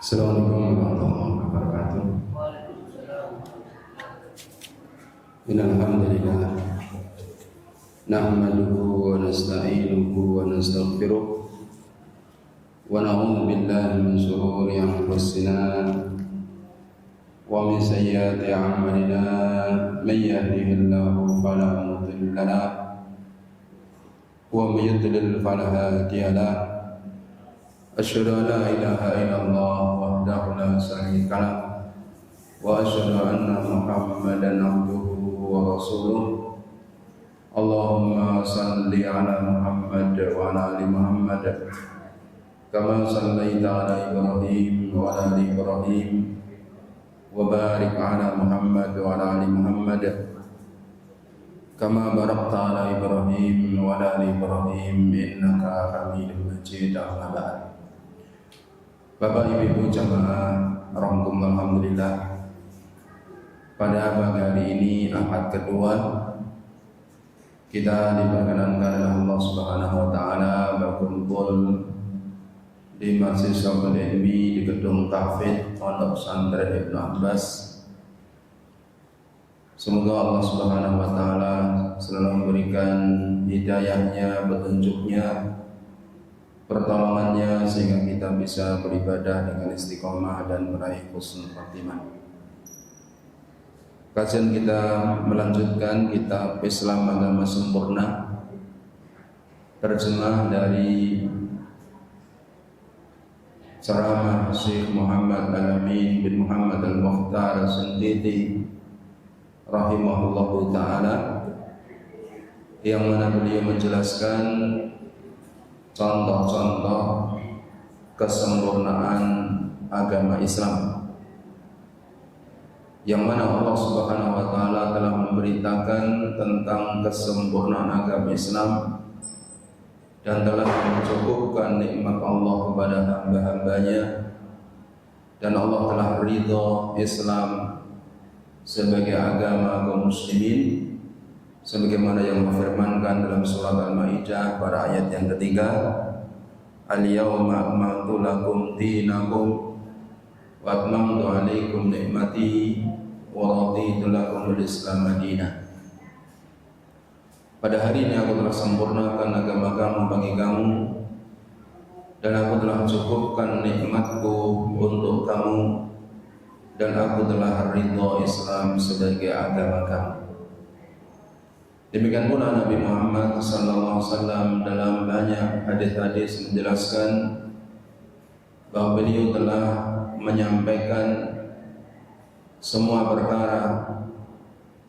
Assalamualaikum warahmatullahi wabarakatuh. Innal hamdalillah nahmaduhu wa nasta'inuhu wa nastaghfiruh wa na'udzu billahi min shururi anfusina wa min sayyiati a'malina may yahdihillahu fala mudilla lahu wa may yudlil fala hadiya lahu. Asyhadu an la ilaha illallah wahdahu la syarika lah wa asyhadu anna Muhammadan abduhu wa rasuluh. Allahumma salli ala Muhammad wa ala ali Muhammad kama sallaita ala Ibrahim wa ala ali Ibrahim wa barik ala Muhammad wa ala ali Muhammad kama barakta ala Ibrahim wa ala ali Ibrahim innaka Hamidum Majid. Amma ba'd. Bapak Ibu jamaah rangkum, alhamdulillah pada pagi hari ini Ahad kedua kita diperkenankan oleh Allah Subhanahu wa taala berkumpul di Masjid Syabul Ilmi di gedung Tahfidz Pondok Pesantren Ibnu Abbas. Semoga Allah Subhanahu wa taala selalu memberikan hidayahnya, petunjuknya, pertolongannya sehingga kita bisa beribadah dengan istiqomah dan meraih husnul khatimah. Kajian kita melanjutkan kitab Islam Agama Sempurna, terjemah dari ceramah Syekh Muhammad Al-Amin bin Muhammad Al-Mukhtar As-Sintiti rahimahullahu ta'ala, yang mana beliau menjelaskan contoh-contoh kesempurnaan agama Islam, yang mana Allah Subhanahu wa taala telah memberitakan tentang kesempurnaan agama Islam dan telah mencukupkan nikmat Allah kepada hamba-hambanya, dan Allah telah ridha Islam sebagai agama kaum muslimin sebagaimana yang memfirmankan dalam surat Al-Maidah pada ayat yang ketiga, Al-yawma akmaltu lakum dinakum wa atmamtu alaikum ni'mati wa raditu lakum al-Islam madinah. Pada hari ini aku telah sempurnakan agama kamu bagi kamu, dan aku telah cukupkan nikmatku untuk kamu, dan aku telah ridha Islam sebagai agama kamu. Demikian pula Nabi Muhammad SAW dalam banyak hadis-hadis menjelaskan bahwa beliau telah menyampaikan semua perkara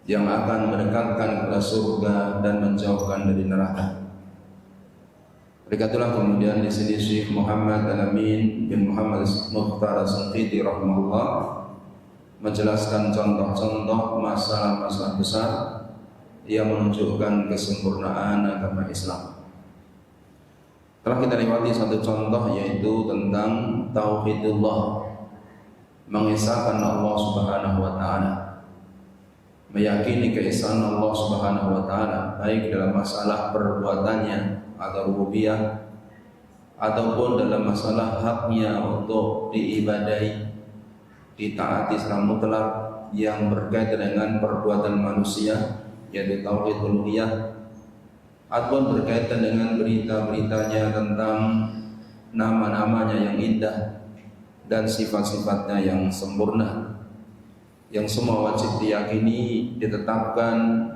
yang akan mendekatkan kepada surga dan menjauhkan dari neraka. Berikutlah kemudian di sini Syekh Muhammad Al-Amin bin Muhammad Mukhtar As-Sintiti rahimahullah menjelaskan contoh-contoh masalah-masalah besar yang menunjukkan kesempurnaan agama Islam. Telah kita lewati satu contoh, yaitu tentang tauhidullah, mengesahkan Allah Subhanahu wa taala, meyakini keesaan Allah Subhanahu wa taala baik dalam masalah perbuatannya atau rububiyah ataupun dalam masalah haknya untuk diibadahi, ditaati secara mutlak yang berkaitan dengan perbuatan manusia, yaitu tauhid uluhiyah, ataupun berkaitan dengan berita-beritanya tentang nama-namanya yang indah dan sifat-sifatnya yang sempurna, yang semua wajib diyakini, ditetapkan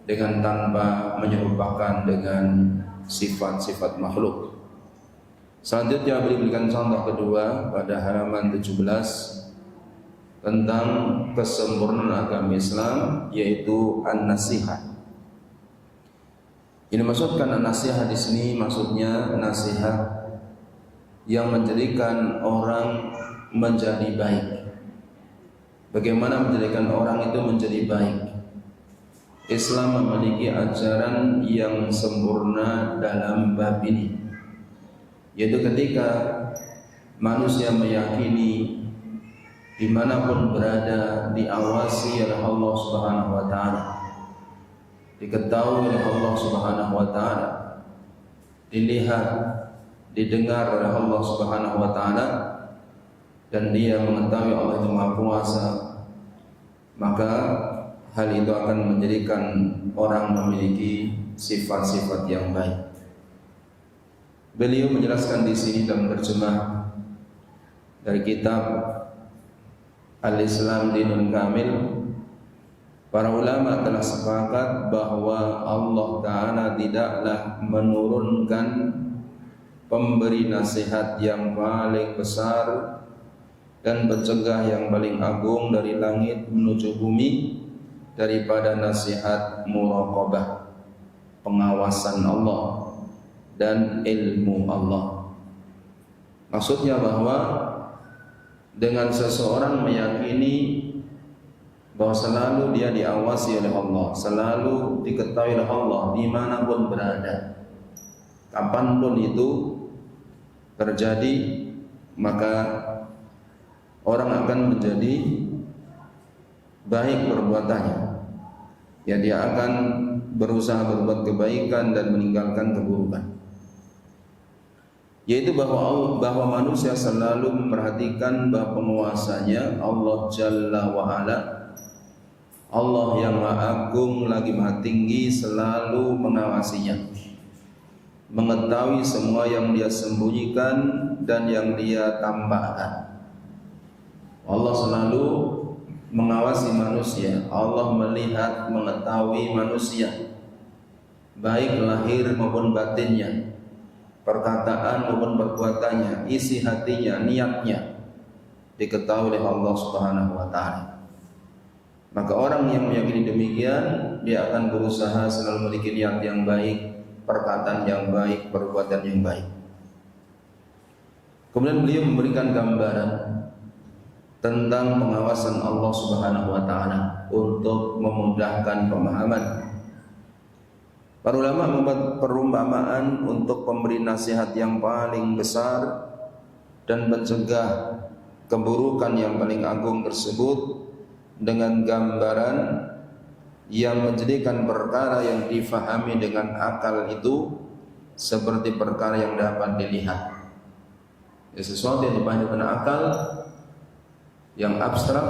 dengan tanpa menyerupakan dengan sifat-sifat makhluk. Selanjutnya beliau berikan contoh kedua pada halaman 17 tentang kesempurnaan agama Islam, yaitu an-nasihat. Ini maksudkan an-nasihat di sini maksudnya nasihat yang menjadikan orang menjadi baik. Bagaimana menjadikan orang itu menjadi baik? Islam memiliki ajaran yang sempurna dalam bab ini, yaitu ketika manusia meyakini dimanapun berada diawasi oleh Allah Subhanahu wa taala, diketahui oleh Allah Subhanahu wa taala, dilihat, didengar oleh Allah Subhanahu wa taala, dan dia mengetahui Allah itu Maha Kuasa, maka hal itu akan menjadikan orang memiliki sifat-sifat yang baik. Beliau menjelaskan di sini dalam terjemah dari kitab Al-Islam Dinul Kamil, para ulama telah sepakat bahwa Allah Ta'ala tidaklah menurunkan pemberi nasihat yang paling besar dan pencegah yang paling agung dari langit menuju bumi daripada nasihat muraqabah, pengawasan Allah dan ilmu Allah. Maksudnya bahwa dengan seseorang meyakini bahwa selalu dia diawasi oleh Allah, selalu diketahui oleh Allah dimanapun berada, kapanpun itu terjadi, maka orang akan menjadi baik perbuatannya. Ya, dia akan berusaha berbuat kebaikan dan meninggalkan keburukan. Yaitu bahwa manusia selalu memperhatikan bahwa penguasanya Allah Jalla wa'ala, Allah yang Maha Agung lagi Maha Tinggi, selalu mengawasinya, mengetahui semua yang dia sembunyikan dan yang dia tambahkan. Allah selalu mengawasi manusia. Allah melihat, mengetahui manusia, baik lahir maupun batinnya, perkataan maupun perbuatannya, isi hatinya, niatnya diketahui oleh Allah Subhanahu wa Ta'ala. Maka orang yang meyakini demikian, dia akan berusaha selalu memiliki niat yang baik, perkataan yang baik, perbuatan yang baik. Kemudian beliau memberikan gambaran tentang pengawasan Allah Subhanahu wa Ta'ala untuk memudahkan pemahaman. Para ulama membuat perumpamaan untuk pemberi nasihat yang paling besar dan mencegah keburukan yang paling agung tersebut dengan gambaran yang menjadikan perkara yang difahami dengan akal itu seperti perkara yang dapat dilihat. Ya, sesuatu yang dipahami dengan akal yang abstrak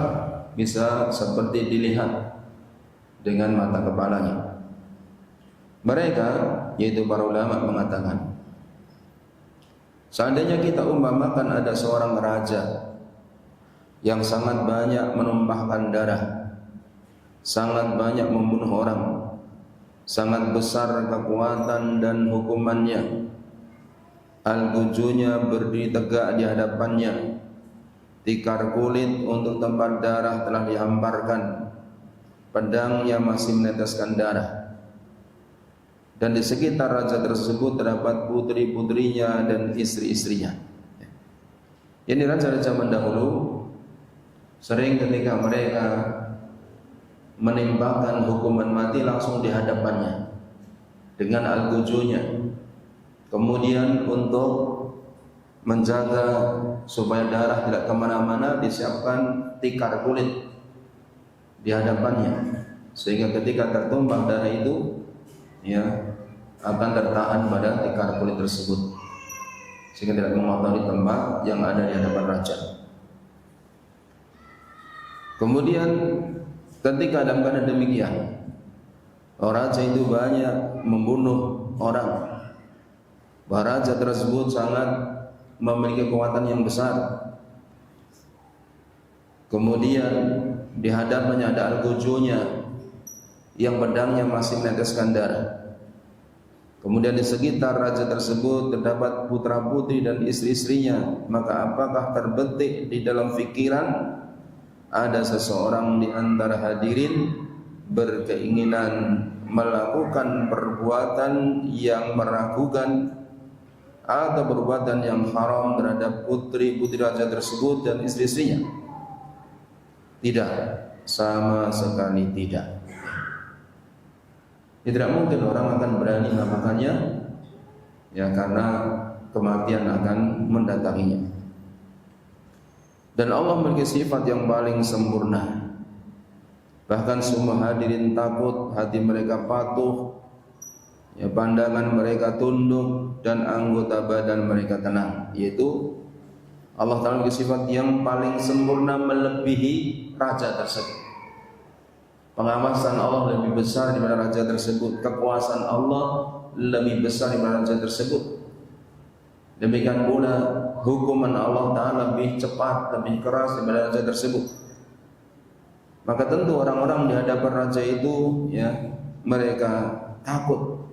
bisa seperti dilihat dengan mata kepalanya. Mereka, yaitu para ulama, mengatakan, seandainya kita umpamakan ada seorang raja yang sangat banyak menumpahkan darah, sangat banyak membunuh orang, sangat besar kekuatan dan hukumannya, al-gujunya berdiri tegak di hadapannya, tikar kulit untuk tempat darah telah dihamparkan, pedangnya masih meneteskan darah, dan di sekitar raja tersebut terdapat putri-putrinya dan istri-istrinya. Ini raja-raja mendahulu sering ketika mereka menimpakan hukuman mati langsung di hadapannya dengan al-gujunya. Kemudian untuk menjaga supaya darah tidak kemana-mana, disiapkan tikar kulit di hadapannya, sehingga ketika tertumpah darah itu, ya, akan tertahan pada tikar kulit tersebut, sehingga tidak mengotori tempat yang ada di hadapan raja. Kemudian ketika dalam keadaan demikian, raja itu banyak membunuh orang, bahwa raja tersebut sangat memiliki kekuatan yang besar. Kemudian di hadapannya ada al-gujunya yang pedangnya masih meneteskan darah. Kemudian di sekitar raja tersebut terdapat putra-putri dan istri-istrinya. Maka apakah terbetik di dalam pikiran ada seseorang di antara hadirin berkeinginan melakukan perbuatan yang meragukan atau perbuatan yang haram terhadap putri-putri raja tersebut dan istri-istrinya? Tidak, sama sekali tidak. Tidak mungkin orang akan berani melakukannya, ya, karena kematian akan mendatanginya. Dan Allah memiliki sifat yang paling sempurna. Bahkan semua hadirin takut, hati mereka patuh, ya, pandangan mereka tunduk, dan anggota badan mereka tenang. Yaitu Allah Ta'ala memiliki sifat yang paling sempurna melebihi raja tersebut. Pengawasan Allah lebih besar daripada raja tersebut. Kekuasaan Allah lebih besar daripada raja tersebut. Demikian pula hukuman Allah Ta'ala lebih cepat, lebih keras daripada raja tersebut. Maka tentu orang-orang di hadapan raja itu, ya, mereka takut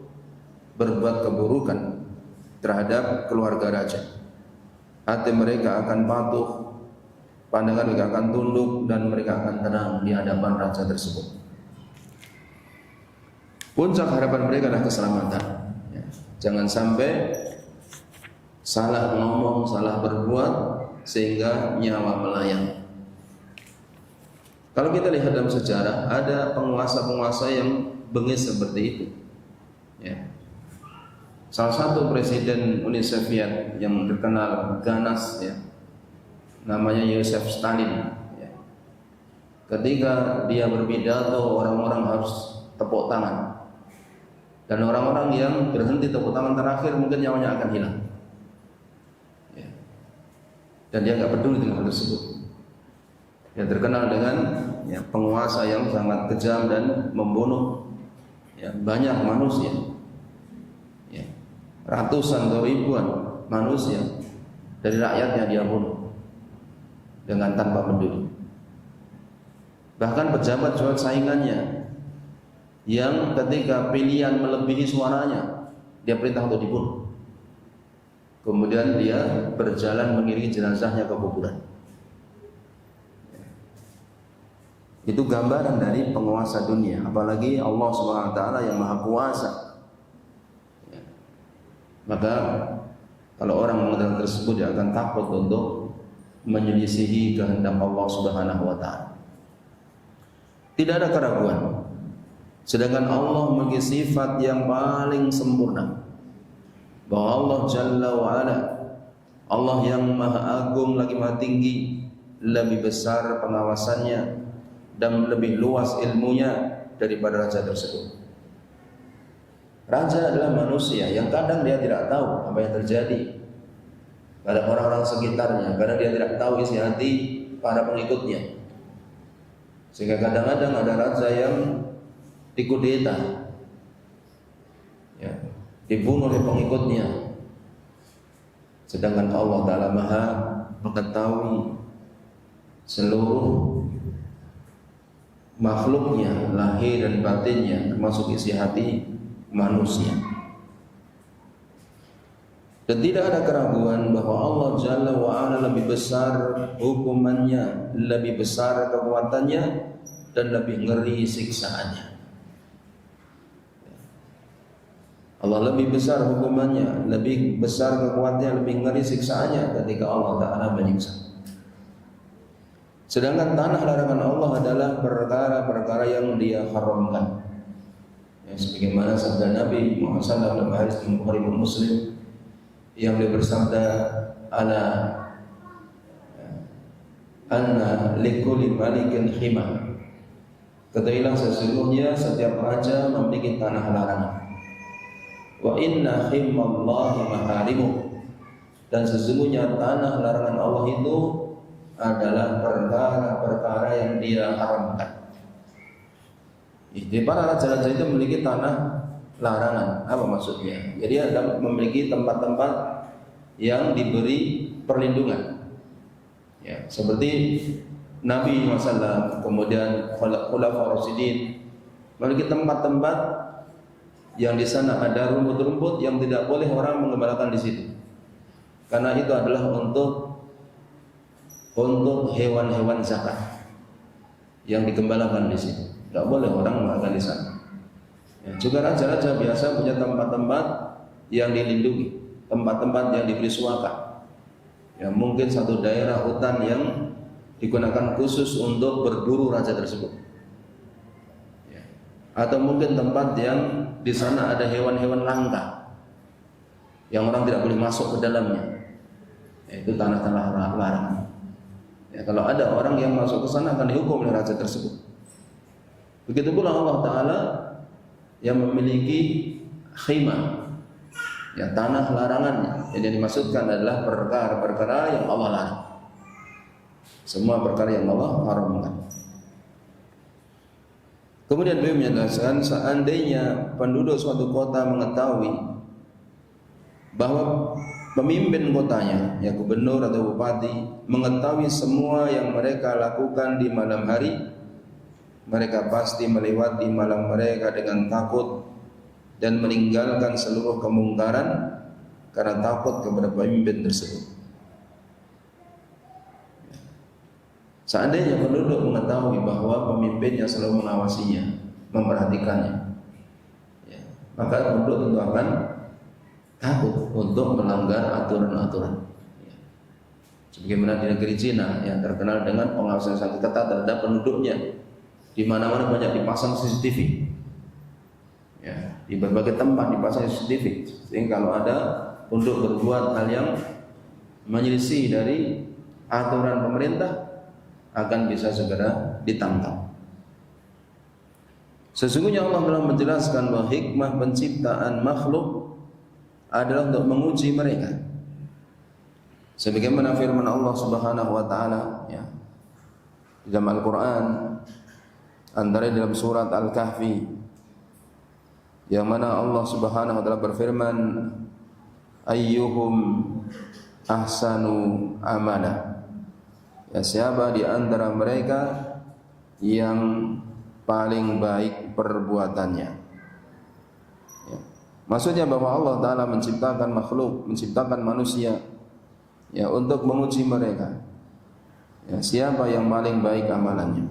berbuat keburukan terhadap keluarga raja. Hati mereka akan patuh, pandangan mereka akan tunduk, dan mereka akan tenang di hadapan raja tersebut. Puncak harapan mereka adalah keselamatan. Ya. Jangan sampai salah ngomong, salah berbuat sehingga nyawa melayang. Kalau kita lihat dalam sejarah, ada penguasa-penguasa yang bengis seperti itu. Ya. Salah satu presiden Uni Soviet yang terkenal ganas, ya, namanya Yosef Stalin. Ya. Ketika dia berpidato, orang-orang harus tepuk tangan, dan orang-orang yang berhenti tepuk tangan terakhir mungkin nyawanya akan hilang. Ya. Dan dia nggak peduli dengan hal tersebut. Dia terkenal dengan, ya, penguasa yang sangat kejam dan membunuh, ya, banyak manusia. Ratusan atau ribuan manusia dari rakyatnya dia bunuh dengan tanpa peduli. Bahkan pejabat saingannya yang ketika pilihan melebihi suaranya, dia perintah untuk dibunuh. Kemudian dia berjalan mengiringi jenazahnya ke kuburan. Itu gambaran dari penguasa dunia, apalagi Allah SWT yang Maha Kuasa. Maka kalau orang mengenal tersebut, dia akan takut untuk menyelisihi kehendak Allah Subhanahu wa Ta'ala. Tidak ada keraguan, sedangkan Allah memiliki sifat yang paling sempurna, bahwa Allah Jalla wa Ala, Allah yang Maha Agung lagi Maha Tinggi, lebih besar pengawasannya dan lebih luas ilmunya daripada raja tersebut. Raja adalah manusia yang kadang dia tidak tahu apa yang terjadi pada orang-orang sekitarnya, karena dia tidak tahu isi hati para pengikutnya. Sehingga kadang-kadang ada raja yang dikudeta, ya, dibunuh oleh pengikutnya. Sedangkan Allah Ta'ala Maha mengetahui seluruh makhluknya, lahir dan batinnya, termasuk isi hati manusia. Dan tidak ada keraguan bahwa Allah Jalla wa Ala lebih besar hukumannya, lebih besar kekuatannya, dan lebih ngeri siksaannya. Allah lebih besar hukumannya, lebih besar kekuatannya, lebih ngeri siksaannya ketika Allah Ta'ala menyiksa. Sedangkan tanah larangan Allah adalah perkara-perkara yang Dia haramkan. Ya, sebagaimana sabda Nabi Muhammad SAW dalam hadis Bukhari dan Muslim yang dia bersabda, anna likulli malikin hima. Ketahuilah sesungguhnya setiap raja memiliki tanah larangan. Wa inna himallahi maharimuh. Dan sesungguhnya tanah larangan Allah itu adalah perkara-perkara yang Dia haramkan. Jadi para raja-raja itu memiliki tanah larangan. Apa maksudnya? Jadi ada memiliki tempat-tempat yang diberi perlindungan. Ya, seperti Nabi SAW, kemudian Khulafaur Rasyidin memiliki tempat-tempat yang di sana ada rumput-rumput yang tidak boleh orang mengembalakan di situ. Karena itu adalah untuk hewan-hewan zakat yang digembalakan di situ. Tidak boleh orang mengembalakan di sana. Ya, juga raja-raja biasa punya tempat-tempat yang dilindungi, tempat-tempat yang diberi suaka. Ya, mungkin satu daerah hutan yang digunakan khusus untuk berburu raja tersebut. Ya. Atau mungkin tempat yang di sana ada hewan-hewan langka yang orang tidak boleh masuk ke dalamnya. Ya, itu tanah-tanah larangan. Ya, kalau ada orang yang masuk ke sana akan dihukum oleh raja tersebut. Begitu pula Allah Ta'ala yang memiliki khimah, Ya, tanah larangannya. Yang dimaksudkan adalah perkara-perkara yang Allah larang. Semua perkara yang Allah haramkan. Kemudian beliau menjelaskan, seandainya penduduk suatu kota mengetahui bahwa pemimpin kotanya, ya gubernur atau bupati, mengetahui semua yang mereka lakukan di malam hari, mereka pasti melewati malam mereka dengan takut dan meninggalkan seluruh kemungkaran karena takut kepada pemimpin tersebut. Seandainya penduduk mengetahui bahwa pemimpinnya selalu mengawasinya, memperhatikannya, ya, maka penduduk tentu akan takut untuk melanggar aturan-aturan. Ya. Sebagaimana di negeri Cina yang terkenal dengan pengawasan sangat ketat terhadap penduduknya, di mana-mana banyak dipasang CCTV. Ya, di berbagai tempat dipasang CCTV, sehingga kalau ada penduduk berbuat hal yang menyelisih dari aturan pemerintah, akan bisa segera ditangkap. Sesungguhnya Allah telah menjelaskan bahwa hikmah penciptaan makhluk adalah untuk menguji mereka. Sebagaimana firman Allah Subhanahu wa taala, ya, di dalam Al-Qur'an, antara dalam surat Al-Kahfi, yang mana Allah Subhanahu wa taala berfirman, ayyuhum ahsanu amala. Ya, siapa di antara mereka yang paling baik perbuatannya. Ya. Maksudnya bahwa Allah Ta'ala menciptakan makhluk, menciptakan manusia, ya, untuk menguji mereka. Ya, siapa yang paling baik amalannya.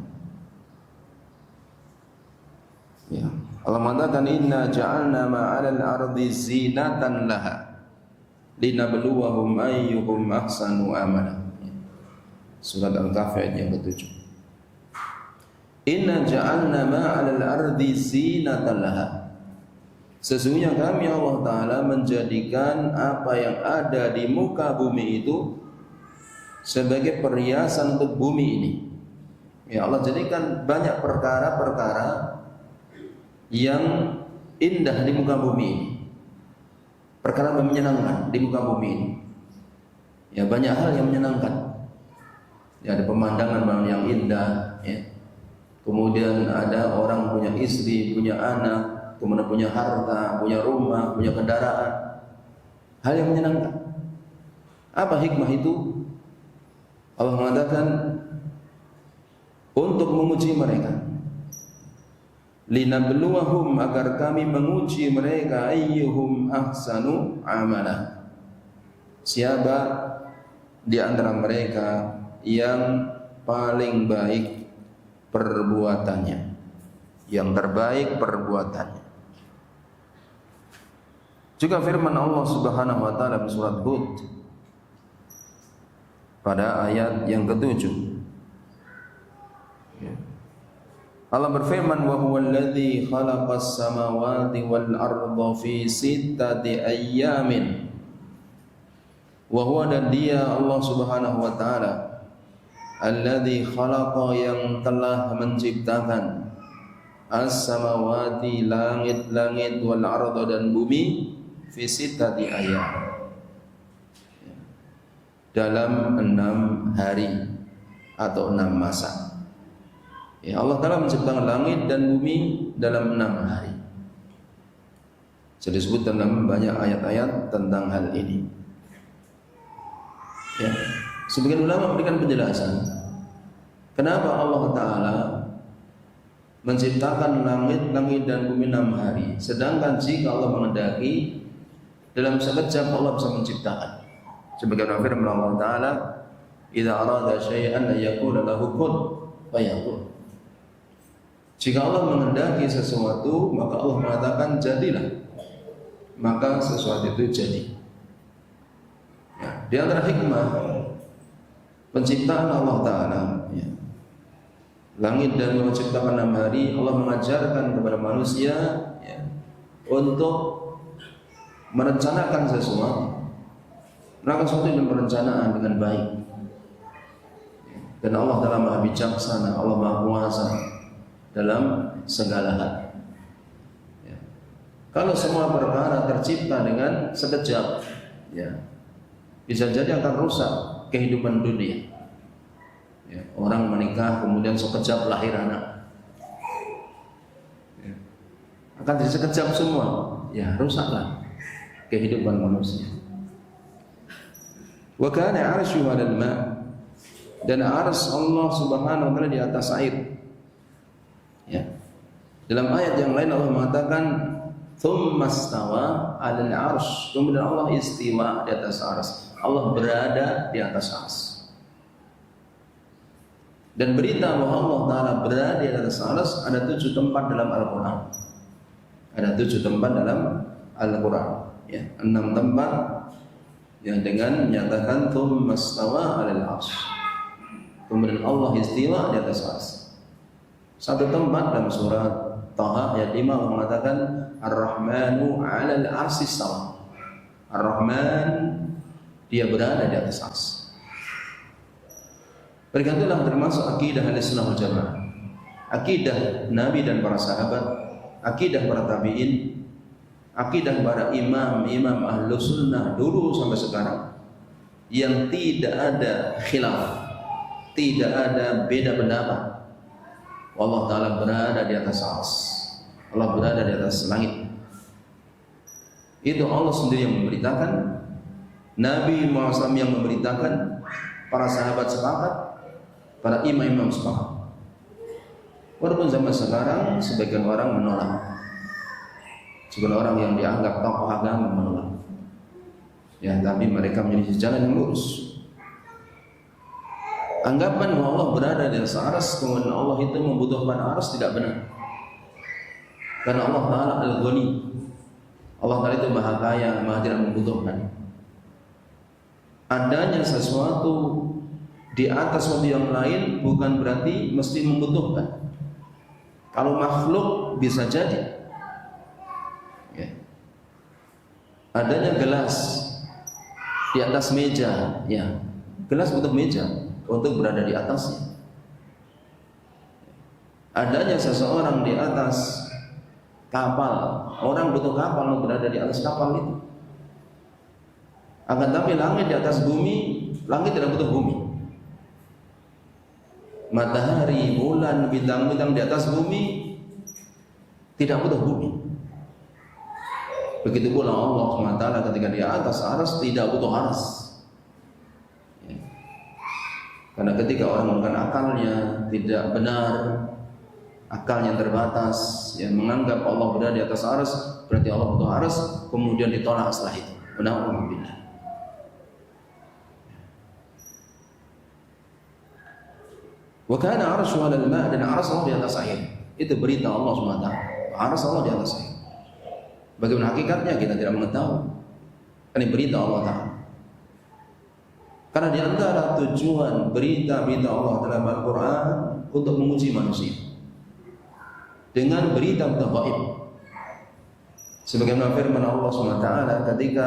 Ya. Allah mengatakan, inna ja'alna ma'alal ardi zinatan laha linabluwahum ayyuhum ahsanu amala. Surat Al-Kahfi ayat yang ke-7. Inna ja'alna ma'alal ardi zinatan laha. Sesungguhnya kami Allah Ta'ala menjadikan apa yang ada di muka bumi itu sebagai perhiasan untuk bumi ini. Ya, Allah jadikan banyak perkara-perkara yang indah di muka bumi ini. Perkara yang menyenangkan di muka bumi ini. Ya, banyak hal yang menyenangkan. Ya, ada pemandangan yang indah, ya. Kemudian ada orang punya istri, punya anak, kemudian punya harta, punya rumah, punya kendaraan. Hal yang menyenangkan. Apa hikmah itu? Allah mengatakan untuk menguji mereka. Linabluwahum, agar kami menguji mereka, ayyuhum ahsanu amala. Siapa di antara mereka yang paling baik perbuatannya, yang terbaik perbuatannya. Juga firman Allah Subhanahu wa taala di surat Hud pada ayat yang ke-7. Allah berfirman, wa huwal ladzi khalaqas samawati wal arda fi sittati ayyamin. Wa huwa, dan dia Allah Subhanahu wa taala, alladzi khalaqa, yang telah menciptakan, as-samawati, langit-langit, wal arda, dan bumi, fi sittati ayyam, dalam 6 hari atau 6 masa. Ya, Allah Ta'ala menciptakan langit dan bumi dalam 6 hari. Jadi disebut dalam banyak ayat-ayat tentang hal ini. Ya, sebagian ulama memberikan penjelasan kenapa Allah Ta'ala menciptakan langit dan bumi 6 hari, sedangkan jika Allah menghendaki dalam sekejap Allah bisa menciptakan. Sebagaimana firman Allah Ta'ala, idza arada syai'an yaqulu lahu kun fayakun. Jika Allah menghendaki sesuatu, maka Allah mengatakan jadilah, maka sesuatu itu jadi. Ya, di antara hikmah penciptaan Allah Ta'ala, ya, langit dan bumi menciptakan 6 hari, Allah mengajarkan kepada manusia, ya, untuk merencanakan sesuatu, melakukan sesuatu dengan perencanaan dengan baik. Dan Allah Ta'ala Maha Bijaksana, Allah Maha Kuasa dalam segala hal. Ya. Kalau semua perkara tercipta dengan sekejap, ya, bisa jadi akan rusak kehidupan dunia. Ya, orang menikah kemudian sekejap lahir anak, ya, akan jadi sekejap semua, ya rusaklah kehidupan manusia. Wa kana 'arshuhu 'alal ma', dan ars Allah Subhanahu wa taala di atas air. Ya. Dalam ayat yang lain Allah mengatakan tsumma stawa 'alal 'arsy, kemudian Allah istiwa di atas ars. Allah berada di atas ars. Dan berita bahwa Allah Ta'ala berada di atas ars ada 7 tempat dalam Al-Quran. Ada 7 tempat dalam Al-Quran, ya, 6 tempat yang dengan menyatakan tsumma stawa 'alal 'arsy, kemudian Allah istiwa di atas ars. Satu tempat dalam surat Taha ayat 5 Allah mengatakan Ar-Rahmanu 'alal 'arsy istawa. Ar-Rahman, dia berada di atas ars. Berikutlah termasuk akidah Ahlussunnah wal Jamaah, akidah Nabi dan para sahabat, akidah para tabi'in, akidah para imam Ahlus Sunnah dulu sampai sekarang, yang tidak ada khilaf, tidak ada beda pendapat. Allah Ta'ala berada di atas ars, Allah berada di atas langit. Itu Allah sendiri yang memberitakan, Nabi Muhammad SAW yang memberitakan, para sahabat sepakat, para imam sepakat. Walaupun zaman sekarang sebagian orang menolak, sebagian orang yang dianggap tokoh agama menolak, ya, tapi mereka menjadi jalan yang lurus. Anggapan bahwa Allah berada di atas ars, kemudian Allah itu membutuhkan ars, tidak benar. Karena Allah Ta'ala Al-Ghani, Allah Ta'ala itu maha kaya, maha tidak membutuhkan. Adanya sesuatu di atas sesuatu yang lain bukan berarti mesti membutuhkan. Kalau makhluk bisa jadi, ya, adanya gelas di atas meja, ya, gelas butuh meja untuk berada di atasnya. Adanya seseorang di atas kapal, orang butuh kapal untuk berada di atas kapal itu. Akan tapi langit di atas bumi, langit tidak butuh bumi. Matahari, bulan, bintang-bintang di atas bumi tidak butuh bumi. Begitu pula Allah SWT ketika di atas aras tidak butuh aras. Ya. Karena ketika orang menggunakan akalnya tidak benar, akalnya terbatas, yang menganggap Allah berada di atas aras, berarti Allah butuh aras, kemudian ditolak setelah itu. Alhamdulillah. Wa kana 'arshuhu 'alal ma', dan ars Allah di atas air. Itu berita Allah SWT. Ars Allah di atas air. Bagaimana hakikatnya kita tidak mengetahui. Ini berita Allah Ta'ala. Karena di antara tujuan berita-berita Allah dalam Al-Quran untuk menguji manusia dengan berita-berita gaib. Sebagaimana firman Allah SWT ketika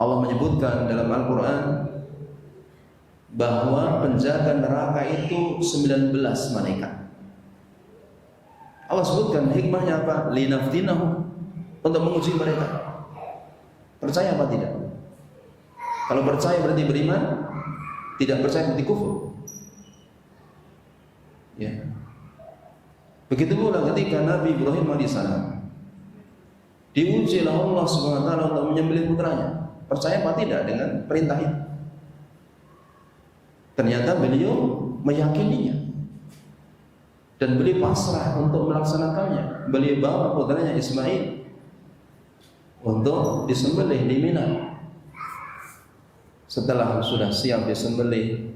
Allah menyebutkan dalam Al-Quran bahwa penjaga neraka itu 19 malaikat. Allah sebutkan hikmahnya apa? Linaftinahum, untuk menguji mereka. Percaya apa tidak? Kalau percaya berarti beriman, tidak percaya berarti kufur. Ya. Begitu pula ketika Nabi Ibrahim alaihissalam diuji oleh Allah SWT untuk menyembelih putranya. Percaya apa tidak dengan perintah itu? Ternyata beliau meyakininya dan beliau pasrah untuk melaksanakannya. Beliau bawa putranya Ismail untuk disembelih di Mina. Setelah sudah siap disembelih,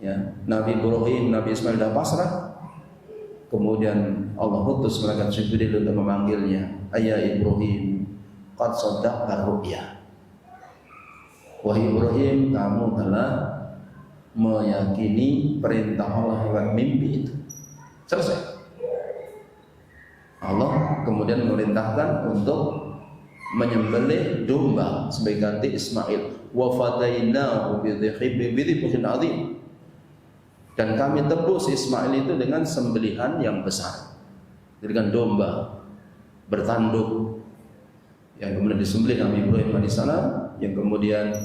ya, Nabi Ibrahim, Nabi Ismail sudah pasrah. Kemudian Allah utus malaikat Jibril untuk memanggilnya. Ayya Ibrahim, qad saddaqta ru'ya. Wahai Ibrahim, kamu telah meyakini perintah Allah lewat mimpi itu. Selesai. Allah kemudian memerintahkan untuk menyembelih domba sebagai ganti Ismail. Wa fadainahu bidhibhin adzim. Dan kami tebus Ismail itu dengan sembelihan yang besar, dengan domba bertanduk, yang kemudian disembelih Nabi Ibrahim alaihissalam, yang kemudian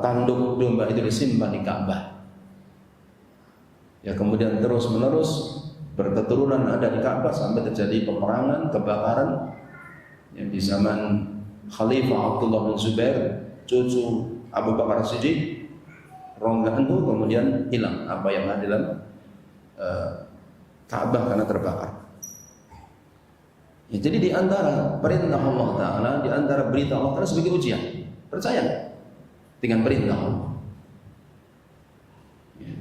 tanduk domba itu disimpan di Ka'bah. Ya, kemudian terus menerus berketurunan ada di Ka'bah sampai terjadi peperangan, kebakaran yang di zaman Khalifah Abdullah bin Zubair, cucu Abu Bakar Siddiq, rongga itu kemudian hilang apa yang ada dalam Ka'bah karena terbakar. Ya, jadi di antara perintah Allah Ta'ala, di antara berita Allah Ta'ala sebagai ujian, percaya dengan perintah Allah. Ya.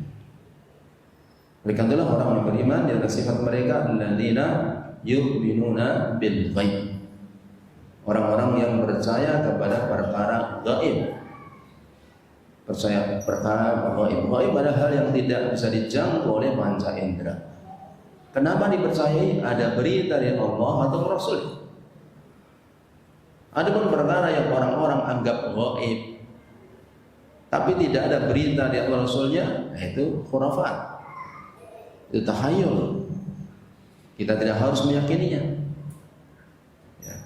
Oleh karena itulah orang yang beriman di atas sifat mereka alladzina yu'minuna bil ghaib. Orang-orang yang percaya kepada perkara gaib. Percaya perkara gaib. Gaib adalah hal yang tidak bisa dijangkau oleh panca indera. Kenapa dipercayai? Ada berita dari Allah atau Rasul. Adapun perkara yang orang-orang anggap gaib, tapi tidak ada berita dari Allah Rasulnya, itu khurafat. Itu tahayul. Kita tidak harus meyakininya. Ya.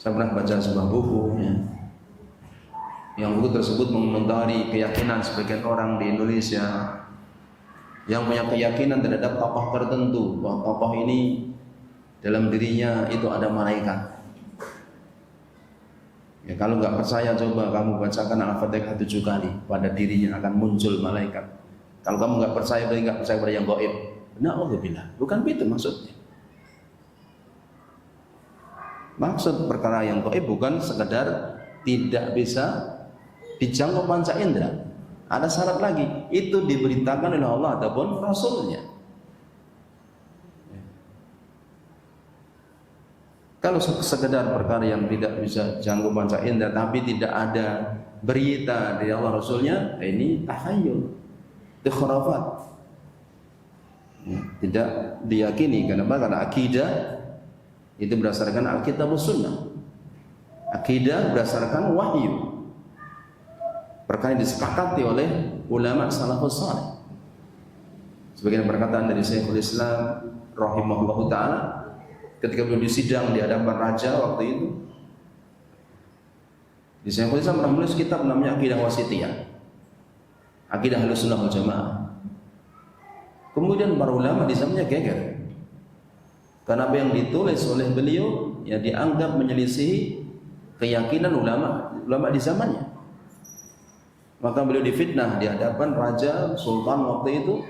Saya pernah baca sebuah buku, ya, yang buku tersebut mengomentari keyakinan sebagian orang di Indonesia yang punya keyakinan terhadap tokoh tertentu, bahwa tokoh ini dalam dirinya itu ada malaikat. Ya, kalau nggak percaya coba kamu bacakan Al-Fatihah 7 kali, pada dirinya akan muncul malaikat. Kalau kamu nggak percaya, berarti nggak percaya pada yang gaib. Na'udzubillah, bukan itu maksudnya. Maksud perkara yang gaib bukan sekedar tidak bisa dijangkau panca indera. Ada syarat lagi, itu diberitakan oleh Allah ataupun Rasulnya. Kalau sekedar perkara yang tidak bisa jangkau panca indera tapi tidak ada berita dari Allah Rasulnya, ini tahayul, itu khurafat. Tidak diyakini. Kenapa? Karena akidah itu berdasarkan Alkitab dan Sunnah. Akidah berdasarkan wahyu. Perkara yang disepakati oleh ulama salafus saleh. Sebagian perkataan dari Syekhul Islam rahimahullahu taala ketika beliau disidang di hadapan raja waktu itu. Di Syekhul Islam pernah menulis kitab namanya Aqidah Wasithiyah. Aqidah Ahlussunnah wal Jamaah. Kemudian para ulama di zamannya geger. Karena apa yang ditulis oleh beliau ya dianggap menyelisihi keyakinan ulama di zamannya. Maka beliau difitnah di hadapan raja sultan waktu itu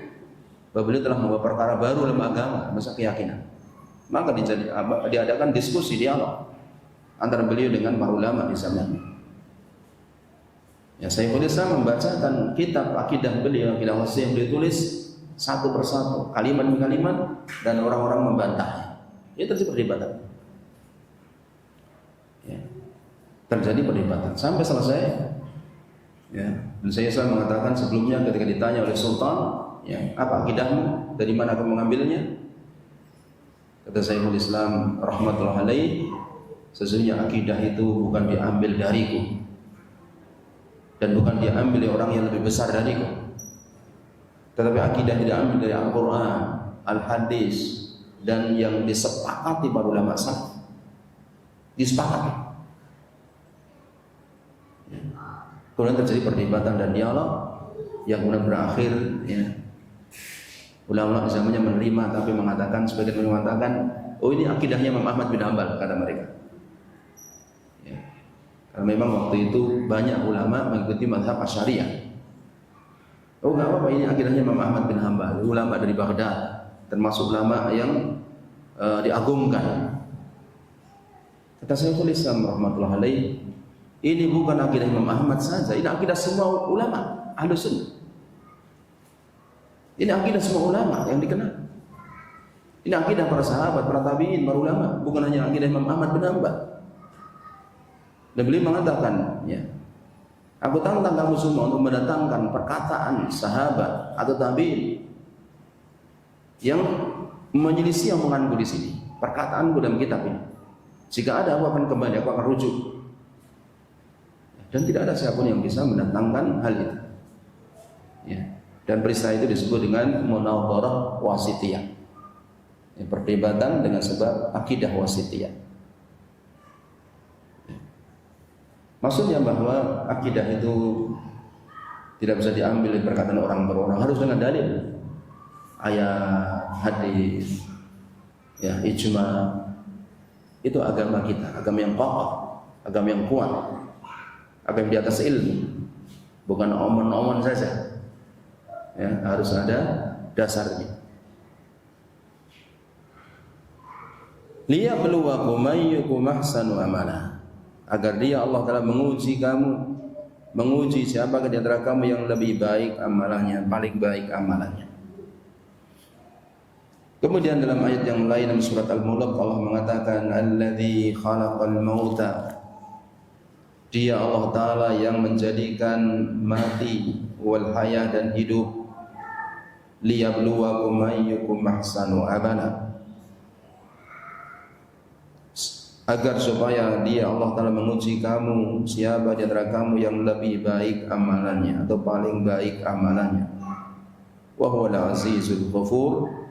bahwa beliau telah membawa perkara baru dalam agama, masa keyakinan. Maka diadakan diskusi dialog antara beliau dengan para ulama di zamannya. Ya, saya boleh membacakan kitab akidah beliau, akidah wasiyah yang beliau tulis satu persatu, kalimat demi kalimat, dan orang-orang membantahnya. Itu terjadi perdebatan. Ya. Terjadi perdebatan sampai selesai. Ya, dan saya selalu mengatakan sebelumnya ketika ditanya oleh sultan, ya, apa akidahmu? Dari mana kamu mengambilnya? Kata Syekhul Islam rahmatullah alaih, sesungguhnya akidah itu bukan diambil dariku dan bukan diambil dari orang yang lebih besar dariku. Tetapi akidah diambil dari Al-Quran, Al-Hadis, dan yang disepakati para ulama salaf. Disepakati. Kemudian terjadi perdebatan dan dialog yang kemudian berakhir, ya, ulama zamannya menerima tapi mengatakan, sebagian mengatakan, oh ini akidahnya Imam Ahmad bin Hanbal, kata mereka. Ya. Karena memang waktu itu banyak ulama mengikuti mazhab Asy'ariyah. Oh nggak apa-apa, ini akidahnya Imam Ahmad bin Hanbal, ulama dari Baghdad, termasuk ulama yang diagungkan. Kata Syekhul Islam rahmatullah alaih, ini bukan akidah Imam Ahmad saja, ini akidah semua ulama Ahlus Sunnah. Ini akidah semua ulama yang dikenal. Ini akidah para sahabat, para tabi'in, para ulama, bukan hanya akidah Imam Ahmad bin Hanbal. Dan beliau mengatakan, ya, aku tantang kamu semua untuk mendatangkan perkataan sahabat atau tabi'in yang menyelisih omonganku di sini, perkataanku dalam kitab ini. Jika ada, aku akan kembali, aku akan rujuk. Dan tidak ada siapapun yang bisa mendatangkan hal itu. Ya. Dan peristiwa itu disebut dengan munadharah wasithiyah. Ya, perdebatan dengan sebab akidah wasithiyah. Maksudnya bahwa akidah itu tidak bisa diambil dari perkataan orang per orang, harus dengan dalil, ayat, hadis, ya, ijma. Itu agama kita, agama yang kokoh, agama yang kuat, agama di atas ilmu, bukan omon-omon saja. Ya, harus ada dasarnya. Liyabluwakum ayyukum ahsanu amala, agar dia Allah Ta'ala menguji kamu, menguji siapa di antara kamu yang lebih baik amalannya, paling baik amalannya. Kemudian dalam ayat yang lain dalam surat Al-Mulk Allah mengatakan alladzi khalaqal mauta, dia Allah Ta'ala yang menjadikan mati wal haya dan hidup, liyabluwakum ayyukum ahsanu amala, agar supaya dia Allah Ta'ala menguji kamu siapa di antara kamu yang lebih baik amalannya atau paling baik amalannya. Wa huwal azizul ghafur,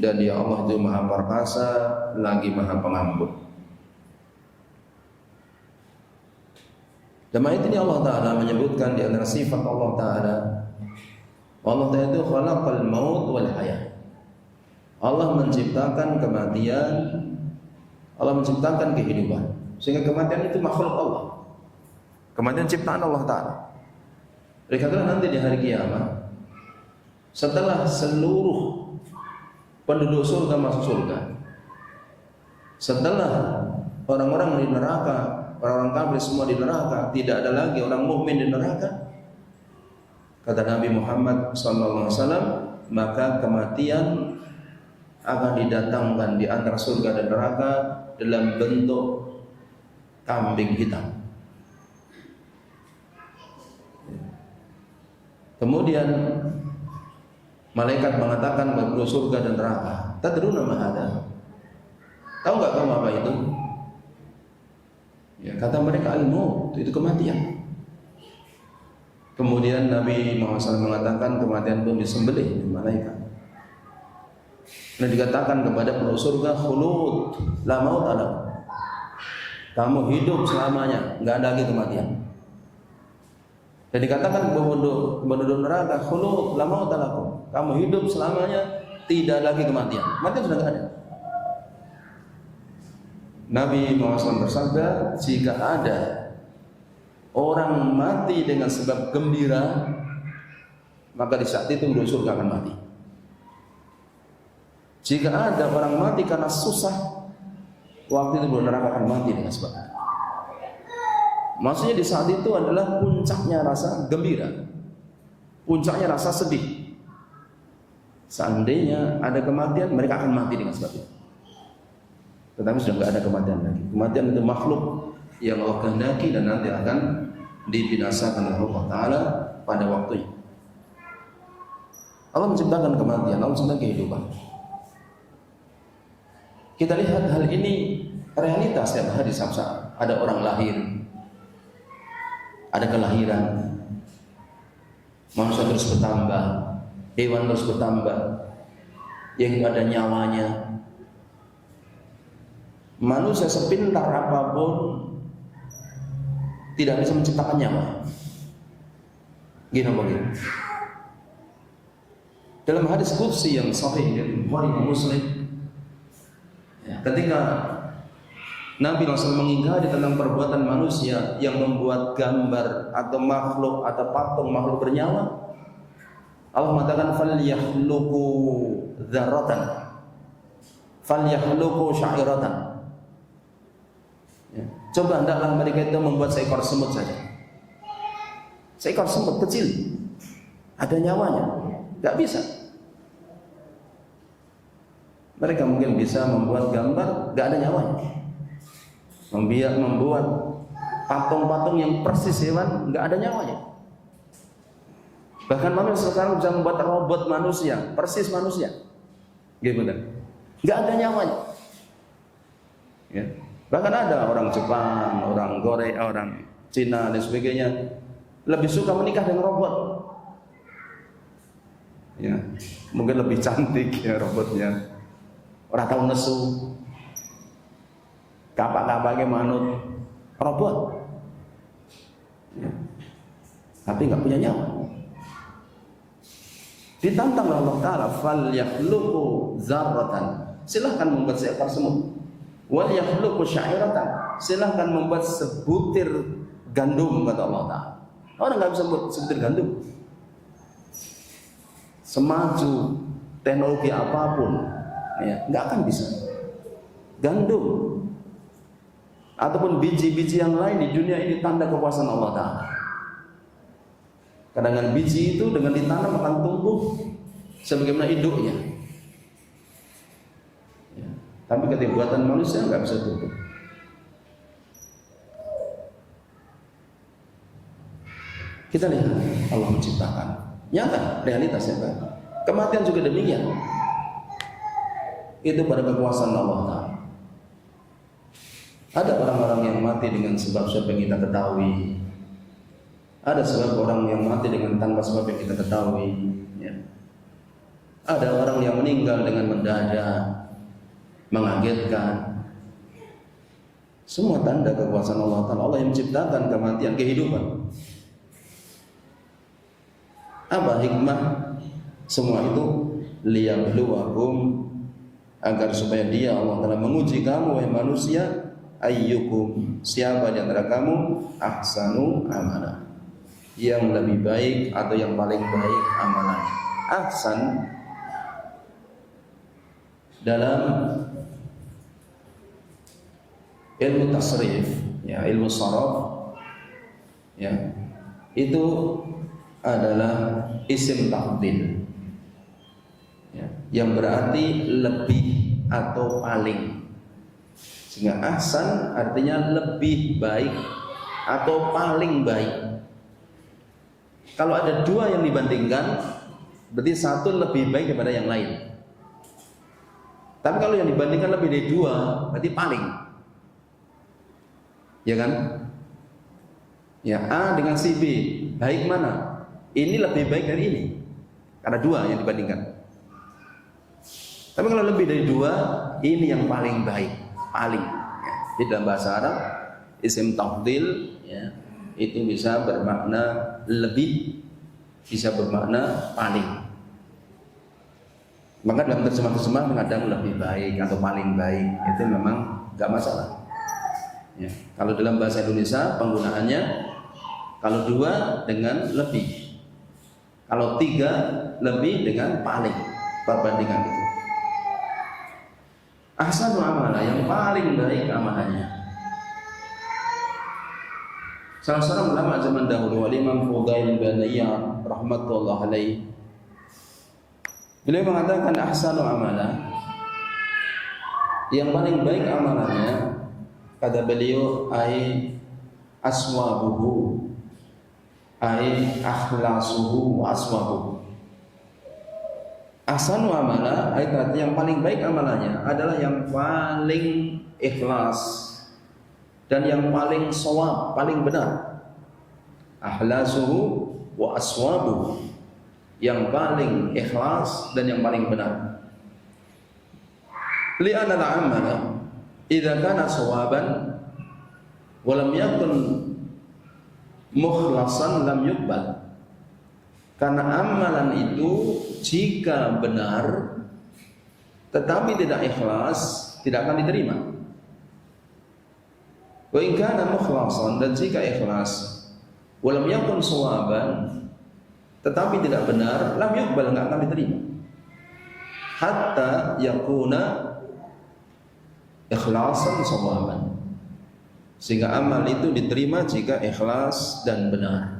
dan dia Allah itu maha perkasa lagi maha pengampun. Dalam ayat ini Allah Ta'ala menyebutkan di antara sifat Allah Ta'ala, Allah Ta'ala itu khalaqal maut wal haya, Allah menciptakan kematian, Allah menciptakan kehidupan, sehingga kematian itu makhluk Allah, kematian ciptaan Allah Ta'ala. Dikatakan nanti di hari kiamat, setelah seluruh penduduk surga masuk surga, setelah orang-orang di neraka, orang-orang kafir semua di neraka, tidak ada lagi orang mukmin di neraka, kata Nabi Muhammad SAW, maka kematian akan didatangkan di antara surga dan neraka dalam bentuk kambing hitam. Kemudian malaikat mengatakan bahwa surga dan neraka, tadruna ma hada? Tahu enggak kamu apa itu? Ya, kata mereka al-maut, itu kematian. Kemudian Nabi Muhammad SAW mengatakan kematian pun disembelih oleh malaikat. Dan dikatakan kepada penduduk surga, khulud la maut alakum, kamu hidup selamanya, enggak ada lagi kematian. Dan dikatakan kepada penduduk neraka, khulud la maut alakum, kamu hidup selamanya, tidak lagi kematian. Mati sudah enggak ada. Nabi Muhammad SAW bersabda, jika ada orang mati dengan sebab gembira, maka di saat itu penduduk surga akan mati. Jika ada orang mati karena susah, waktu itu penduduk neraka akan mati dengan sebab itu. Maksudnya di saat itu adalah puncaknya rasa gembira, puncaknya rasa sedih. Seandainya ada kematian, mereka akan mati dengan sebab itu. Tetapi sudah tidak ada kematian lagi. Kematian itu makhluk yang Allah kehendaki dan nanti akan dibinasakan oleh Allah Ta'ala pada waktunya. Allah menciptakan kematian, Allah menciptakan kehidupan. Kita lihat hal ini realitas setiap hari saat ada orang lahir, ada kelahiran, manusia terus bertambah, hewan terus bertambah, yang ada nyawanya. Manusia sepintar apapun tidak bisa menciptakan nyawa. Gini begini. Dalam hadis qudsi yang sahih dari Bukhari dan Muslim, ketika Nabi SAW mengingkari tentang perbuatan manusia yang membuat gambar atau makhluk atau patung makhluk bernyawa, Allah mengatakan falyakhluqu dzarratan, falyakhluqu sya'iratan. Coba hendaklah mereka itu membuat seekor semut saja, seekor semut kecil, ada nyawanya, nggak bisa. Mereka mungkin bisa membuat gambar nggak ada nyawanya, membuat patung-patung yang persis hewan nggak ada nyawanya. Bahkan manusia sekarang bisa membuat robot manusia persis manusia, gimana? Nggak ada nyawanya. Ya. Bahkan ada orang Jepang, orang Korea, orang Cina dan sebagainya lebih suka menikah dengan robot. Ya, mungkin lebih cantik ya robotnya. Orang tahu nesu, kapak-kapaknya manut robot. ya. Tapi nggak punya nyawa. Ditantang oleh Allah Ta'ala, fal yakhluqu dzarratan, silahkan membuat seekor semut. Wal yakhluqu sya'iratan, silahkan membuat sebutir gandum, kata Allah Ta'ala. Orang nggak bisa membuat sebutir gandum. Semaju teknologi apapun, ya, nggak akan bisa. Gandum ataupun biji-biji yang lain di dunia ini tanda kekuasaan Allah Ta'ala. Kadang-kadang biji itu dengan ditanam akan tumbuh sebagaimana induknya. Ya. Tapi ketika buatan manusia nggak bisa tumbuh. Kita lihat Allah menciptakan. Nyata realitasnya kan. Kematian juga demikian. Itu pada kekuasaan Allah Ta'ala. Ada orang-orang yang mati dengan sebab-sebab yang kita ketahui. Ada sebab orang yang mati dengan tanpa sebab yang kita ketahui, ya. Ada orang yang meninggal dengan mendadak, mengagetkan. Semua tanda kekuasaan Allah Ta'ala. Allah yang menciptakan kematian, kehidupan. Apa hikmah semua itu? Liyabluwakum, agar supaya Dia, Allah Ta'ala, menguji kamu wahai manusia, ayyukum, siapa di antara kamu ahsanu amala, yang lebih baik atau yang paling baik amalannya. Ahsan dalam ilmu tasrif, ya, ilmu sharaf, ya, itu adalah isim tafdil, ya, yang berarti lebih atau paling. Sehingga ahsan artinya lebih baik atau paling baik. Kalau ada dua yang dibandingkan, berarti satu lebih baik daripada yang lain. Tapi kalau yang dibandingkan lebih dari dua, berarti paling. Ya kan? Ya, A dengan si B, baik mana? Ini lebih baik dari ini. Karena dua yang dibandingkan. Tapi kalau lebih dari dua, ini yang paling baik. Paling. Ya. Di dalam bahasa Arab, isim tafdil, ya, itu bisa bermakna lebih, bisa bermakna paling. Maka dalam terjemah-terjemah mengatakan lebih baik atau paling baik, itu memang gak masalah. Ya. Kalau dalam bahasa Indonesia penggunaannya, kalau dua dengan lebih, kalau tiga lebih dengan paling, perbandingan itu. Ahsanu amala, yang paling baik amalannya. Salah seorang ulama zaman dahulu, Imam Fudail bin Iyad rahmatullah alaih, beliau mengatakan ahsanu amala, yang paling baik amalannya, kata beliau, ai aswabuhu, ai akhlasuhu wa aswabuhu. Ahsanu amala, artinya yang paling baik amalannya adalah yang paling ikhlas dan yang paling shawab, paling benar. Akhlasuhu wa aswabuhu, yang paling ikhlas dan yang paling benar. Li'anna al-amala idza kana shawaban wa lam yakun mukhlasan lam yuqbal. Karena amalan itu jika benar tetapi tidak ikhlas, tidak akan diterima. Wa in kana mukhlasan, dan jika ikhlas, wa lam yakun shawaban, tetapi tidak benar, lam yuqbal, enggak akan diterima. Hatta yakuna ikhlasan shawaban, sehingga amal itu diterima jika ikhlas dan benar.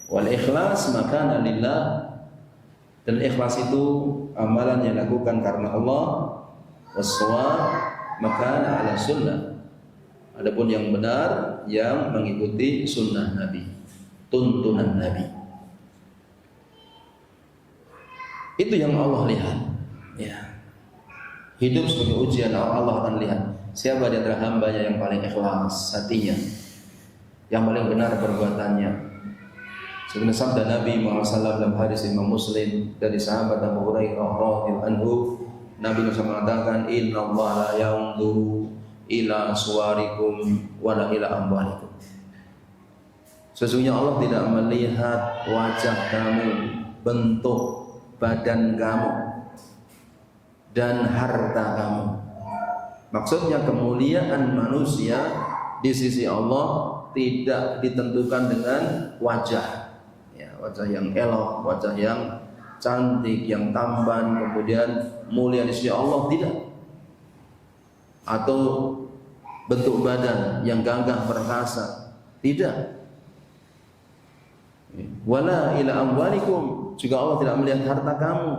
Wal ikhlas makana lillah, dan ikhlas itu amalan yang dilakukan karena Allah. Wasshawab makana ala sunnah, adapun yang benar yang mengikuti sunnah Nabi, tuntunan Nabi. Itu yang Allah lihat, ya. Hidup sebagai ujian, Allah akan lihat siapa di antara hambanya yang paling ikhlas hatinya, yang paling benar perbuatannya. Sebenarnya sabda Nabi Muhammad SAW dalam hadis Imam Muslim dari sahabat Abu Hurairah radhiyallahu anhu, Nabi mengatakan, Inna Allah la yanzuru ila suwarikum wa la ila amwalikum. Sesungguhnya Allah tidak melihat wajah kamu, bentuk badan kamu, dan harta kamu. Maksudnya kemuliaan manusia di sisi Allah tidak ditentukan dengan wajah, ya, wajah yang elok, wajah yang cantik, yang tampan, kemudian mulia di sisi Allah, tidak. Atau bentuk badan yang gagah perkasa, tidak. Wala ila amwalikum, juga Allah tidak melihat harta kamu.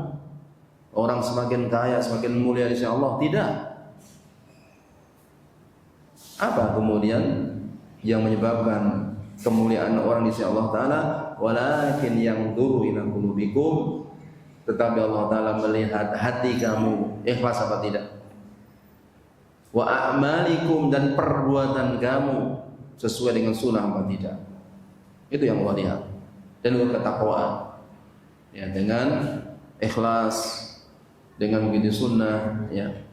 Orang semakin kaya, semakin mulia di sisi Allah, tidak. Apa kemudian yang menyebabkan kemuliaan orang di sisi Allah Ta'ala? Walakin yanzuru ila qulubikum, tetapi Allah Ta'ala melihat hati kamu, ikhlas apa tidak. Wa a'malikum, dan perbuatan kamu sesuai dengan sunnah apa tidak. Itu yang Allah lihat. Dan juga ketakwaan, ya, dengan ikhlas, dengan mengikuti sunnah, ya,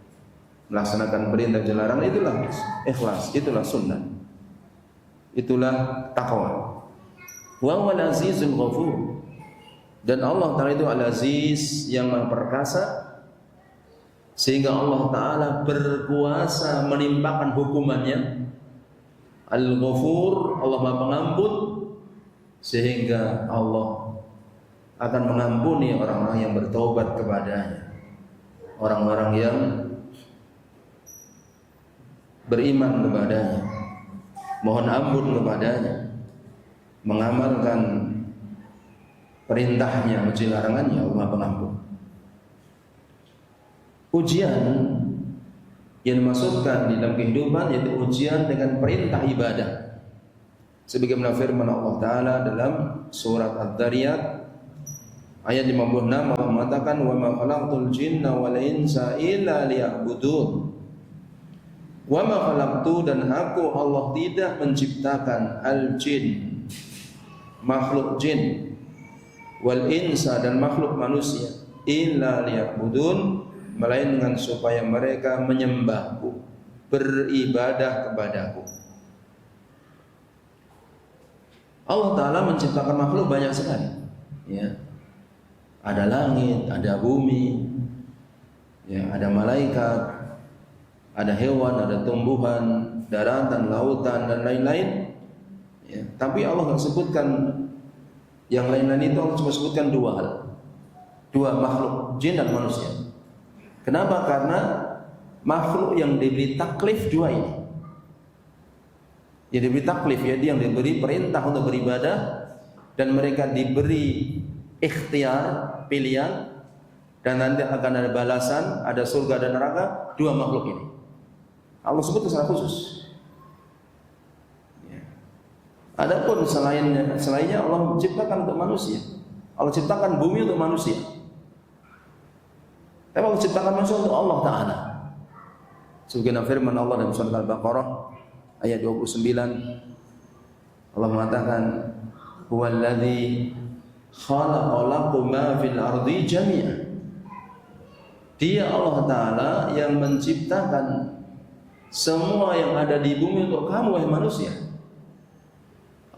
melaksanakan perintah dan larangan, itulah ikhlas, itulah sunnah, itulah takwa. Wa huwal azizul ghafur, dan Allah Ta'ala itu al-aziz, yang maha perkasa, sehingga Allah Ta'ala berkuasa menimpakan hukumannya. Al-ghafur, Allah maha pengampun, sehingga Allah akan mengampuni orang-orang yang bertobat kepadanya, orang-orang yang beriman kepadanya, mohon ampun kepadanya, mengamalkan perintahnya, menjauhi larangannya. Allah pengampun. Ujian yang dimaksudkan di dalam kehidupan yaitu ujian dengan perintah ibadah, sebagaimana firman Allah Ta'ala dalam surat Ad-Dariyat ayat 56, Allah mengatakan, wa ma khalaqtul jinna wal insa illa liya'budun. Wa ma khalaqtu, dan aku Allah tidak menciptakan al-jin, makhluk jin, wal insa, dan makhluk manusia, illa liya'budun, melainkan supaya mereka menyembahku, beribadah kepadaku. Allah Ta'ala menciptakan makhluk banyak sekali, ya. Ada langit, ada bumi, ya, ada malaikat, ada hewan, ada tumbuhan, daratan, lautan, dan lain-lain, ya. Tapi Allah nggak sebutkan yang lain-lain itu. Allah cuma sebutkan dua hal, dua makhluk, jin dan manusia. Kenapa? Karena makhluk yang diberi taklif dua ini, yang diberi taklif, ya, dia yang diberi perintah untuk beribadah, dan mereka diberi ikhtiar, pilihan, dan nanti akan ada balasan, ada surga dan neraka. Dua makhluk ini Allah sebut secara khusus, ya. Adapun selainnya Allah menciptakan untuk manusia. Allah ciptakan bumi untuk manusia, tapi Allah ciptakan manusia untuk Allah Ta'ala. Sebagaimana firman Allah dalam surat Al-Baqarah ayat 29, Allah mengatakan, huwallazi khalaqa lakum ma fil ardi jami'an. Dia Allah Ta'ala yang menciptakan semua yang ada di bumi untuk kamu, wahai manusia.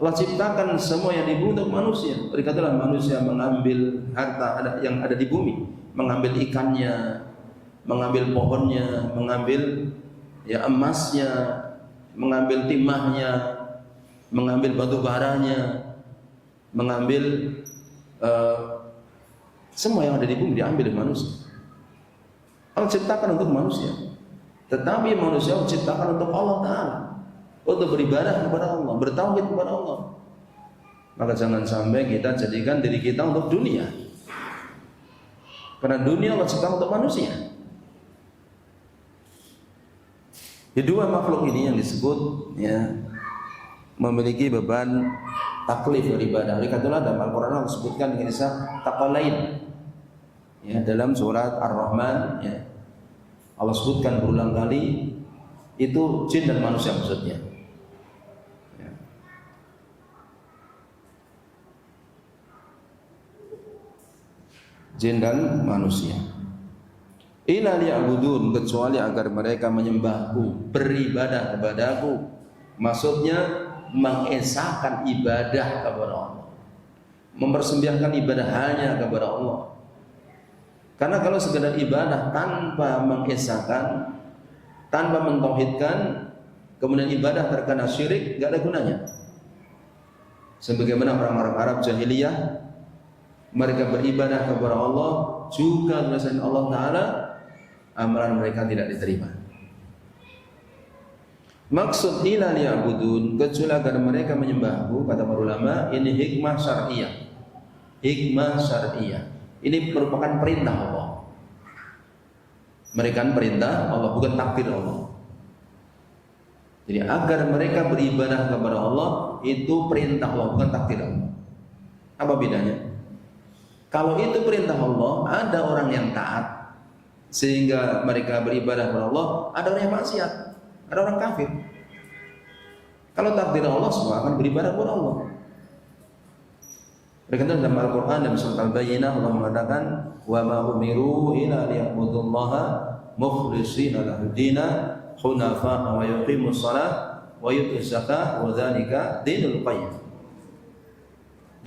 Allah ciptakan semua yang di bumi untuk manusia. Berkatalah manusia mengambil harta yang ada di bumi, mengambil ikannya, mengambil pohonnya, mengambil, ya, emasnya, mengambil timahnya, mengambil batu baranya, mengambil semua yang ada di bumi diambil oleh manusia. Allah ciptakan untuk manusia, tetapi manusia diciptakan untuk Allah Ta'ala, untuk beribadah kepada Allah, bertauhid kepada Allah. Maka jangan sampai kita jadikan diri kita untuk dunia, karena dunia Allah ciptakan untuk manusia. Kedua makhluk ini yang disebut, ya, memiliki beban taklif beribadah. Oleh karena itulah dalam Al-Quran Allah sebutkan dengan istilah taqalain, ya, dalam surat Ar-Rahman, ya, Allah sebutkan berulang kali itu jin dan manusia maksudnya, ya. Jin dan manusia. Illa liya'budun, kecuali agar mereka menyembahku, beribadah kepadaku. Maksudnya mengesahkan ibadah kepada Allah, mempersembahkan ibadah hanya kepada Allah. Karena kalau sekedar ibadah tanpa mengesahkan, tanpa mentauhidkan, kemudian ibadah terkena syirik, nggak ada gunanya. Sebagaimana orang-orang Arab jahiliyah, mereka beribadah kepada Allah juga selain Allah Ta'ala, amalan mereka tidak diterima. Maksud ila liya'budun, kecuali agar mereka menyembahku, kata para ulama, ini hikmah syar'iyah. Hikmah syar'iyah ini merupakan perintah Allah. Mereka perintah Allah, bukan takdir Allah. Jadi agar mereka beribadah kepada Allah itu perintah Allah, bukan takdir Allah. Apa bedanya? Kalau itu perintah Allah, ada orang yang taat sehingga mereka beribadah kepada Allah, ada orang yang maksiat, ada orang kafir. Kalau takdir Allah, semua akan beribadah kepada Allah. Berkata dalam Al-Quran dalam surat Al-Bayyinah, Allah mengatakan, wa ma umiru illa liya'budullaha mukhlishina lahu dina hunafa wa yuqimus shalah wa yutuz zakah wa dzalika dinul qayyim.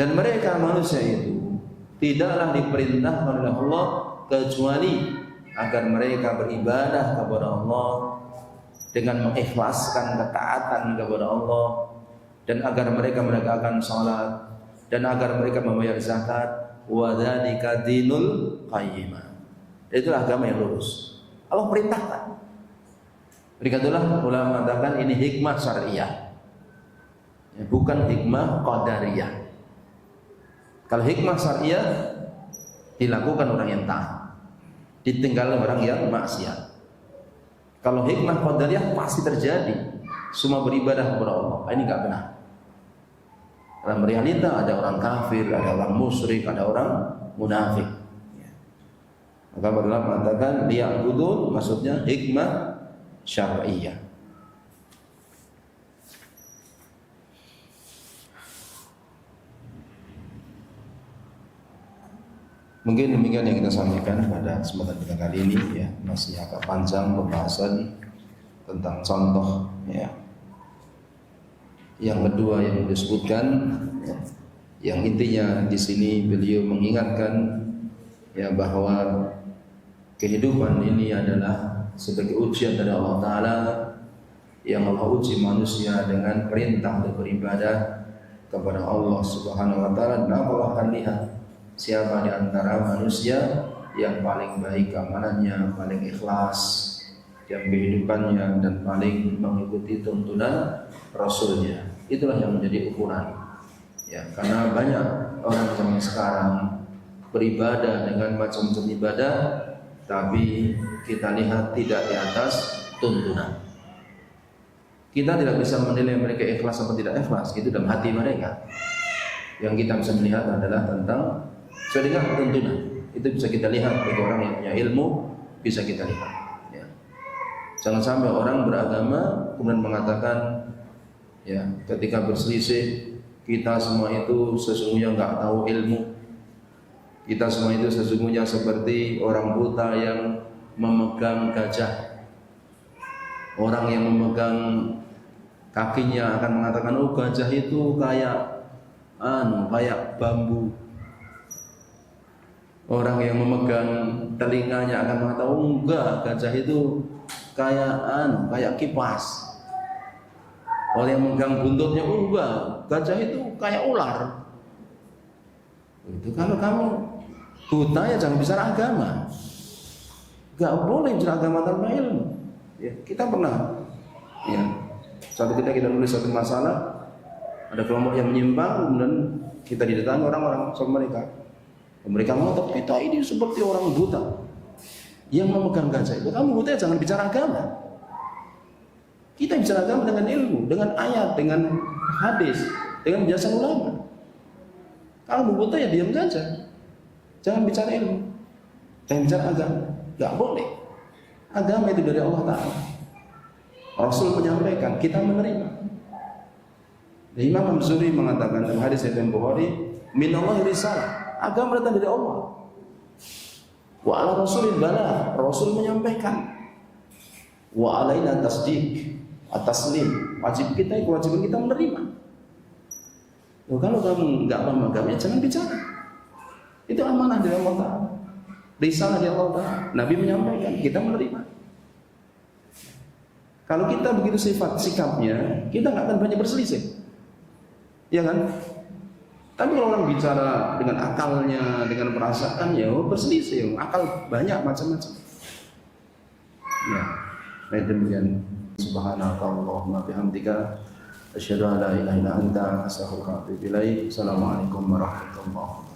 Dan mereka manusia itu tidaklah diperintahkan oleh Allah kecuali agar mereka beribadah kepada Allah dengan mengikhlaskan ketaatan kepada Allah, dan agar mereka menegakkan salat, dan agar mereka membayar zakat. Wa dzalika dinul qayyim. Itulah agama yang lurus. Allah perintahkan. Berikutlah ulama mengatakan ini hikmah syariah, bukan hikmah qadariyah. Kalau hikmah syariah dilakukan orang yang taat, ditinggalkan orang yang maksiat. Kalau hikmah qadariyah pasti terjadi, semua beribadah kepada Allah. Ini enggak benar. Dalam realita ada orang kafir, ada orang musyrik, ada orang munafik. Maka ulama mengatakan liya'budun, maksudnya hikmah syar'iyah. Mungkin demikian yang kita sampaikan pada kesempatan kita kali ini, ya. Masih agak panjang pembahasan tentang contoh, ya. Yang kedua yang disebutkan, ya, yang intinya di sini beliau mengingatkan, ya, bahwa kehidupan ini adalah sebagai ujian dari Allah Ta'ala, yang Allah uji manusia dengan perintah untuk beribadah kepada Allah Subhanahu Wa Ta'ala. Dan Allah akan lihat siapa di antara manusia yang paling baik amalannya, paling ikhlas dalam kehidupannya, dan paling mengikuti tuntunan Rasulnya. Itulah yang menjadi ukuran, ya. Karena banyak orang zaman sekarang beribadah dengan macam-macam ibadah, tapi kita lihat tidak di atas tuntunan. Kita tidak bisa menilai mereka ikhlas atau tidak ikhlas, itu dalam hati mereka. Yang kita bisa melihat adalah tentang sesuai dengan tuntunan. Itu bisa kita lihat bagi orang yang punya ilmu, bisa kita lihat, ya. Jangan sampai orang beragama kemudian mengatakan, ya, ketika berselisih, kita semua itu sesungguhnya nggak tahu ilmu. Kita semua itu sesungguhnya seperti orang buta yang memegang gajah. Orang yang memegang kakinya akan mengatakan, oh, gajah itu kayak bambu. Orang yang memegang telinganya akan mengatakan, oh, enggak, gajah itu kayak kipas. Orang yang memegang buntutnya, oh, enggak, gajah itu kayak ular. Itu kalau kamu buta, ya jangan bicara agama. Enggak boleh bicara agama tanpa ilmu. Ya, kita pernah, ya, suatu ketika kita nulis satu masalah, ada kelompok yang menyimpang, kemudian kita didatangi orang-orang sama mereka. Mereka ngotot, kita ini seperti orang buta yang memegang gajah. Itu kamu buta, ya jangan bicara agama. Kita bicara agama dengan ilmu, dengan ayat, dengan hadis, dengan penjelasan ulama. Kalau buta, ya diam saja. Jangan bicara ilmu, jangan bicara agama. Gak boleh. Agama itu dari Allah Ta'ala. Rasul menyampaikan, kita menerima. Dan Imam Al-Zuri mengatakan dalam hadis Sahih Bukhari, minallahi risalah, agama datang dari Allah. Wa ala rasulil bala, Rasul menyampaikan. Wa alaina tasdiq, At-taslim, wajib kita, kewajiban kita menerima. Kalau kamu nggak paham agama, jangan bicara. Itu amanah dari Allah Ta'ala, risalah dari Allah Ta'ala. Nabi menyampaikan, kita menerima. Kalau kita begitu sikapnya, kita nggak akan banyak berselisih, ya kan? Tapi kalau orang bicara dengan akalnya, dengan perasaan, ya berselisih. Akal banyak macam-macam. Ya, baik demikian. Subhanakallahumma bihamdika asyhadu an la ilaha illa anta astaghfiruka wa atubu ilaik. Assalamualaikum warahmatullahi wabarakatuh.